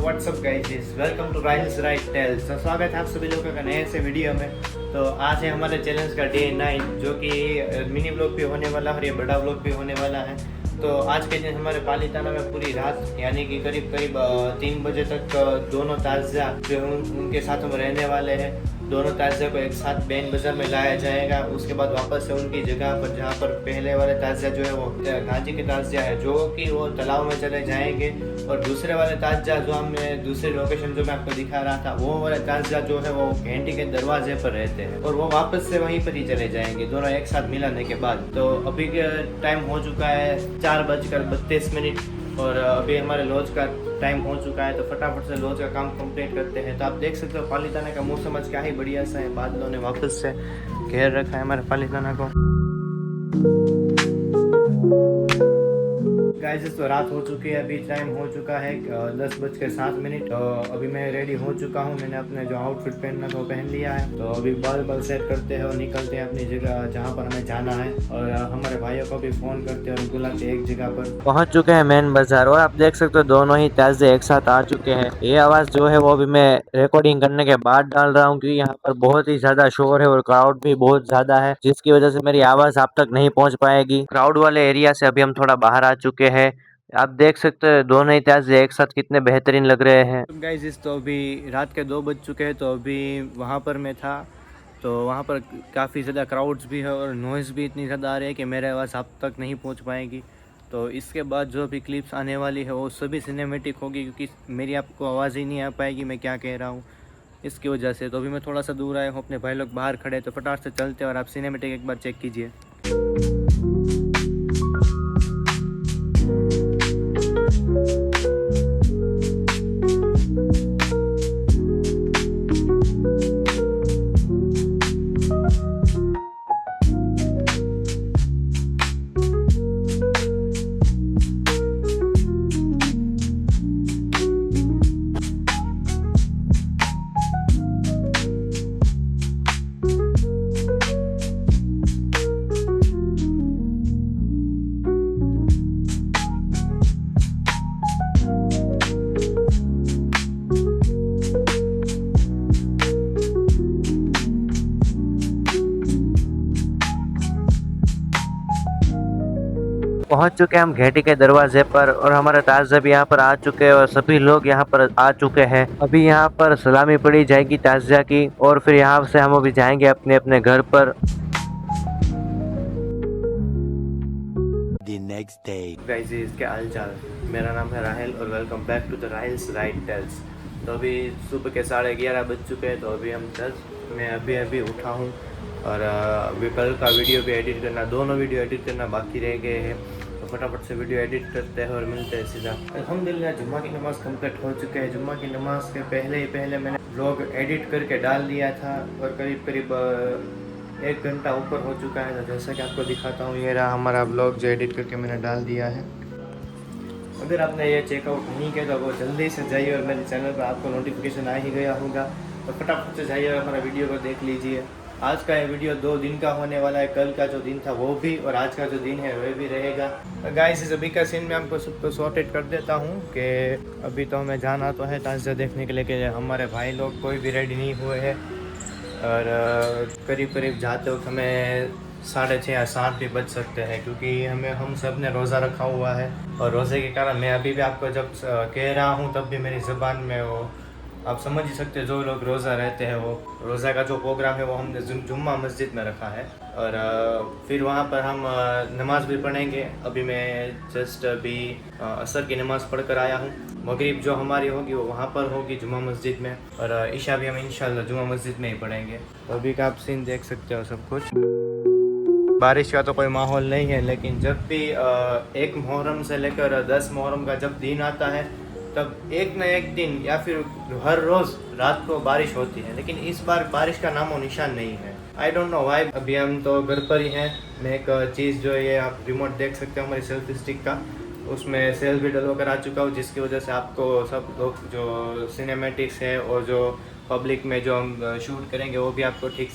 WhatsApp guys, welcome to riles right tales. तो स्वागत है आप सभी लोगों का नए से वीडियो में। तो आज है हमारे चैलेंज का डे 9, जो कि मिनी व्लॉग भी होने वाला है और ये बड़ा व्लॉग भी होने वाला है। तो आज के दिन हमारे पालीताना में पूरी रात यानी कि करीब 3 बजे तक दोनों ताज़ा जो उनके साथ हम रहने वाले हैं, दोनों ताज़ा को एक साथ बैन बाजार में लाया जाएगा। उसके बाद वापस से उनकी जगह पर जहाँ पर पहले वाले ताज़ा जो है वो गांजी के ताज़ा है, जो कि वो तालाब में चले जाएंगे, और दूसरे वाले ताज़ा जो हमने दूसरी लोकेशन जो मैं आपको दिखा रहा था, वो वाले ताज़ा जो है वो घंटी के दरवाजे पर रहते हैं और वो वापस से वहीं पर ही चले जाएंगे, दोनों एक साथ मिलाने के बाद। तो अभी का टाइम हो चुका है 4:32 और अभी हमारे लॉज का टाइम हो चुका है। तो फटाफट से लॉज का काम कंप्लीट करते हैं। तो आप देख सकते हो पालीताना का मौसम आज क्या ही बढ़िया सा है, बादलों ने वापस से घेर रखा है हमारे पालीताना को। गाइस, तो रात हो चुकी है, अभी टाइम हो चुका है 10:07। तो अभी मैं रेडी हो चुका हूँ, मैंने अपने जो आउटफिट पहनना था वो पहन लिया है। तो अभी बाल सेट करते हैं और निकलते हैं अपनी जगह जहाँ पर हमें जाना है, और हमारे भाइयों को भी फोन करते हैं और बुलाते हैं एक जगह पर। पहुंच चुके हैं मेन बाजार, और आप देख सकते हो दोनों ही ताजे एक साथ आ चुके हैं। ये आवाज जो है वो भी मैं रिकॉर्डिंग करने के बाद डाल रहा हूँ, क्योंकि यहाँ पर बहुत ही ज्यादा शोर है और क्राउड भी बहुत ज्यादा है, जिसकी वजह से मेरी आवाज आप तक नहीं पहुंच पाएगी। क्राउड वाले एरिया से अभी हम थोड़ा बाहर आ चुके हैं। आप देख सकते हो दोनों ही ताजे एक साथ कितने बेहतरीन लग रहे हैं। तो गाइस, तो अभी रात के 2 बज चुके हैं। तो अभी वहाँ पर मैं था, तो वहाँ पर काफ़ी ज़्यादा क्राउड्स भी है और नॉइज़ भी इतनी ज़्यादा आ रही है कि मेरे आवाज़ आप तक नहीं पहुँच पाएगी। तो इसके बाद जो भी क्लिप्स आने वाली है वो सभी सिनेमेटिक होगी, क्योंकि मेरी आपको आवाज़ ही नहीं आ पाएगी मैं क्या कह रहा हूँ इसकी वजह से। तो अभी मैं थोड़ा सा दूर आया हूँ, अपने भाई लोग बाहर खड़े हैं, तो फटाफट से चलते हैं और आप सिनेमेटिक एक बार चेक कीजिए। पहुंच चुके हैं हम घेटी के दरवाजे पर, और हमारे ताज़ा भी यहाँ पर आ चुके हैं और सभी लोग यहाँ पर आ चुके हैं। अभी यहाँ पर सलामी पड़ी जाएगी ताज़ा की, और फिर यहाँ से हम अभी जाएंगे अपने अपने घर पर। Next day. गाइस, इसके हाल चाल, मेरा नाम है राहिल और welcome back to the Rahil's right tales. तो अभी सुबह के 11:30 बज चुके हैं। तो अभी मैं अभी उठा हूँ, और अभी कल का वीडियो भी एडिट करना, दोनों वीडियो एडिट करना बाकी रह गए हैं। तो फटाफट से वीडियो एडिट करते हैं और मिलते हैं सीधा। अल्हम्दुलिल्लाह जुम्मा की नमाज़ कंप्लीट हो चुके हैं। जुम्मा की नमाज के पहले मैंने व्लॉग एडिट करके डाल दिया था, और करीब 1 घंटा ऊपर हो चुका है। तो जैसा कि आपको दिखाता हूँ, ये रहा हमारा व्लॉग जो एडिट करके मैंने डाल दिया है। अगर आपने ये चेकआउट नहीं किया तो वो जल्दी से जाइए, और मेरे चैनल पर आपको नोटिफिकेशन आ ही गया होगा, तो फटाफट से जाइए और हमारा वीडियो को देख लीजिए। आज का ये वीडियो 2 दिन का होने वाला है, कल का जो दिन था वो भी, और आज का जो दिन है वह भी रहेगा। तो गाइस, इस अभी का सीन मैं आपको सबको सॉर्टेड कर देता हूँ कि अभी तो हमें जाना तो है ताज़ा देखने के लिए, कि हमारे भाई लोग कोई भी रेडी नहीं हुए हैं, और करीब जाते वक्त हमें 6:30 या 7 भी बज सकते हैं, क्योंकि हम सब ने रोज़ा रखा हुआ है। और रोज़े के कारण मैं अभी भी आपको जब कह रहा हूँ तब भी मेरी ज़बान में वो आप समझ ही सकते हैं, जो लोग रोज़ा रहते हैं वो रोज़ा का जो प्रोग्राम है वो हमने जुम्मा मस्जिद में रखा है, और फिर वहाँ पर हम नमाज़ भी पढ़ेंगे। अभी मैं जस्ट अभी असर की नमाज़ पढ़ कर आया हूँ। मगरिब जो हमारी होगी वो वहाँ पर होगी जुम्मा मस्जिद में, और ईशा भी हम इंशाल्लाह जुम्मा मस्जिद में ही पढ़ेंगे। तो अभी का आप सीन देख सकते हो सब कुछ। बारिश का तो कोई माहौल नहीं है, लेकिन जब भी 1 मुहर्रम से लेकर 10 मुहर्रम का जब दिन आता है, तब एक न एक दिन या फिर हर रोज़ रात को बारिश होती है, लेकिन इस बार बारिश का नामो निशान नहीं है। I don't know why. अभी हम तो घर पर ही हैं। मैं एक चीज़ जो है, ये आप रिमोट देख सकते हो हमारी सेल्फी स्टिक का, उसमें सेल्स भी डलवा कर आ चुका हूँ, जिसकी वजह से आपको सब लोग जो सिनेमैटिक्स है और जो पब्लिक में जो हम शूट करेंगे वो भी आपको ठीक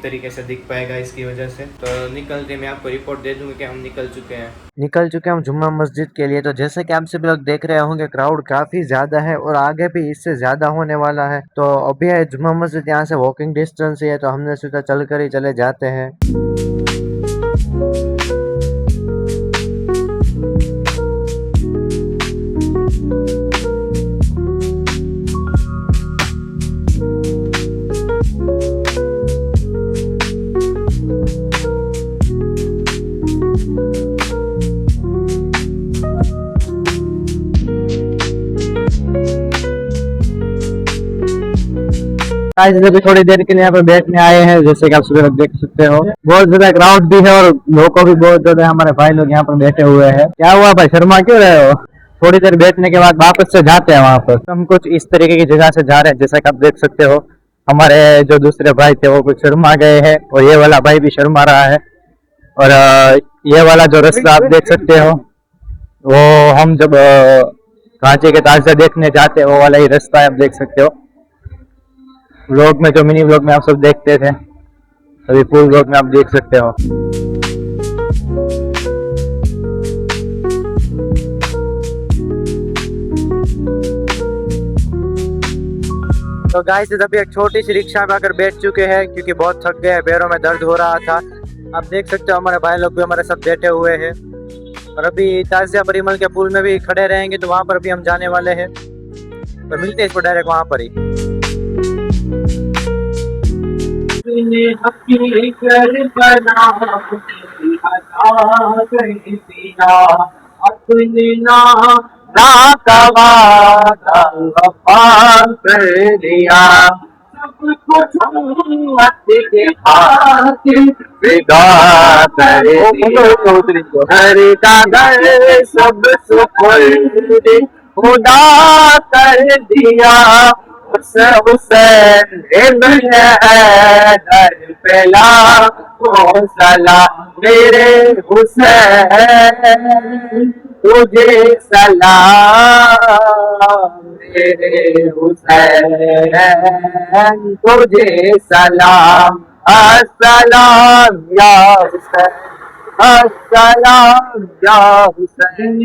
तरीके से दिख पाएगा इसकी वजह से। तो निकलते मैं आपको रिपोर्ट दे दूँगी कि हम निकल चुके हैं। निकल चुके हैं हम जुम्मा मस्जिद के लिए। तो जैसे कि आप सभी लोग देख रहे होंगे क्राउड काफी ज्यादा है और आगे भी इससे ज्यादा होने वाला है। तो अभी है जुम्मा मस्जिद यहाँ से वॉकिंग डिस्टेंस ही है, तो हमने सोचा चल कर ही चले जाते हैं। आज अभी थोड़ी देर के लिए यहाँ पर बैठने आए हैं, जैसे कि आप सभी लोग देख सकते हो बहुत ज्यादा क्राउड भी है और लोगों भी बहुत ज्यादा है। हमारे भाई लोग यहाँ पर बैठे हुए हैं। क्या हुआ भाई, शर्मा क्यों रहे हो? थोड़ी देर बैठने के बाद वापस से जाते हैं वहां पर। हम कुछ इस तरीके की जगह से जा रहे हैं, जैसा कि आप देख सकते हो। हमारे जो दूसरे भाई थे वो कुछ शर्मा गए हैं और ये वाला भाई भी शर्मा रहा है। और ये वाला जो रास्ता आप देख सकते हो वो हम जब कांचे के ताजे देखने जाते हैं वो वाला ही रास्ता है, आप देख सकते हो। व्लॉग में जो मिनी व्लॉग में आप सब देखते थे, अभी फुल व्लॉग में आप देख सकते हो। तो गाइस अभी एक छोटी सी रिक्शा में आकर बैठ चुके हैं क्योंकि बहुत थक गए, पैरों में दर्द हो रहा था। आप देख सकते हो हमारे भाई लोग भी हमारे साथ बैठे हुए हैं और अभी ताजिया परिमल के पुल में भी खड़े रहेंगे, तो वहां पर भी हम जाने वाले हैं। तो मिलते हैं इसको डायरेक्ट वहां पर ही। अपने ना कवा कर दिया सब कुछ के खातिर विदा कर दिया। घर का घर सब सुपुर्द खुदा कर दिया। हुसैन इब्न हैदर पहला को सलाम मेरे हुसैन तुझे सलाम मेरे हुसैन तुझे सलाम। अस्सलाम या हुसैन अस्सलाम या हुसैन।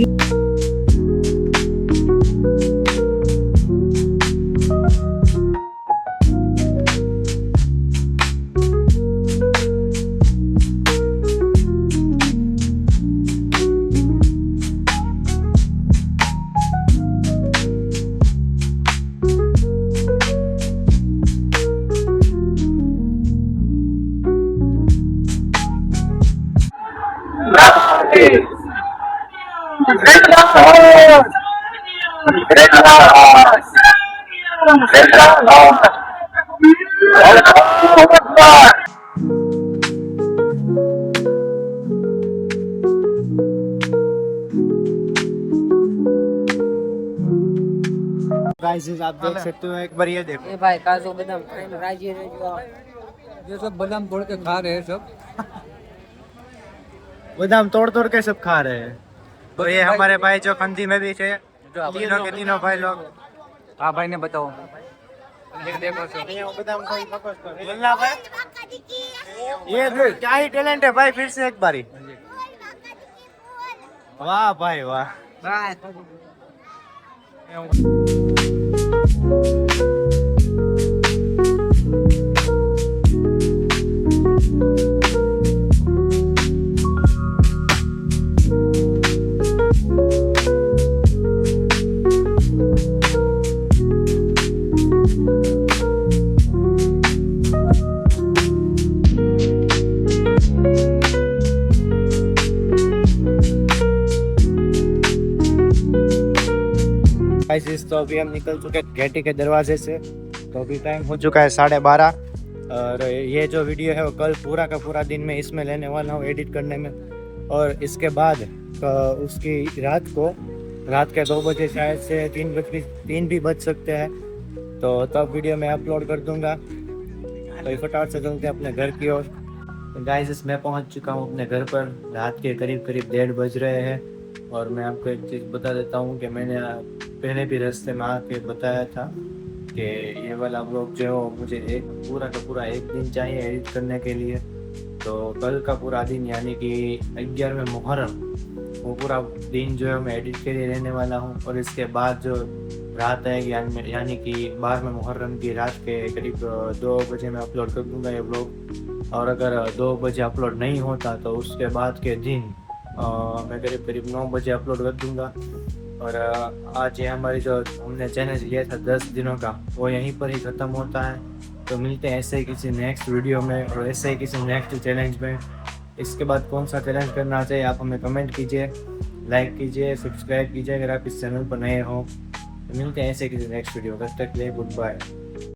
गाइस आप देख सकते हो, एक बार ये देखो। भाई काजू बादाम राजी ये सब बादाम तोड़ के खा रहे हैं सब। बादाम तोड़ तोड़ के सब खा रहे हैं। तो ये हमारे भाई जो खंदी में भी थे, तीनों के तीनों भाई लोग। हाँ भाई ने बताओ। ये क्या ही टैलेंट है भाई, फिर से एक बारी। वाह भाई वाह। तो अभी हम निकल चुके हैं गेटी के दरवाजे से। तो अभी टाइम हो चुका है 12:30 और ये जो वीडियो है वो कल पूरा का पूरा दिन में इसमें लेने वाला हूँ एडिट करने में। और इसके बाद उसकी रात के 2 बजे शायद से 3 भी बज सकते हैं, तो तब वीडियो मैं अपलोड कर दूंगा। तो फटाफट से चलते हैं अपने घर की ओर। गाइस मैं पहुंच चुका हूं अपने घर पर। रात के करीब 1:30 बज रहे हैं और मैं आपको एक चीज़ बता देता हूँ कि मैंने पहले भी रास्ते में आके बताया था कि ये वाला व्लॉग जो है मुझे एक पूरा का पूरा एक दिन चाहिए एडिट करने के लिए। तो कल का पूरा दिन यानी कि 11वें मुहर्रम वो पूरा दिन जो है मैं एडिट के लिए रहने वाला हूँ। और इसके बाद जो रात है यानी कि 12वें मुहर्रम की रात के करीब 2 बजे मैं अपलोड कर दूँगा ये व्लॉग। और अगर 2 बजे अपलोड नहीं होता तो उसके बाद के दिन मैं करीब 9 बजे अपलोड कर दूँगा। और आज ये हमारी जो हमने चैलेंज लिया था 10 दिनों का वो यहीं पर ही ख़त्म होता है। तो मिलते हैं ऐसे ही किसी नेक्स्ट वीडियो में और ऐसे ही किसी नेक्स्ट चैलेंज में। इसके बाद कौन सा चैलेंज करना चाहिए आप हमें कमेंट कीजिए, लाइक कीजिए, सब्सक्राइब कीजिए अगर आप इस चैनल पर नए हो। तो मिलते हैं ऐसे किसी नेक्स्ट वीडियो, तब तक के लिए गुड बाय।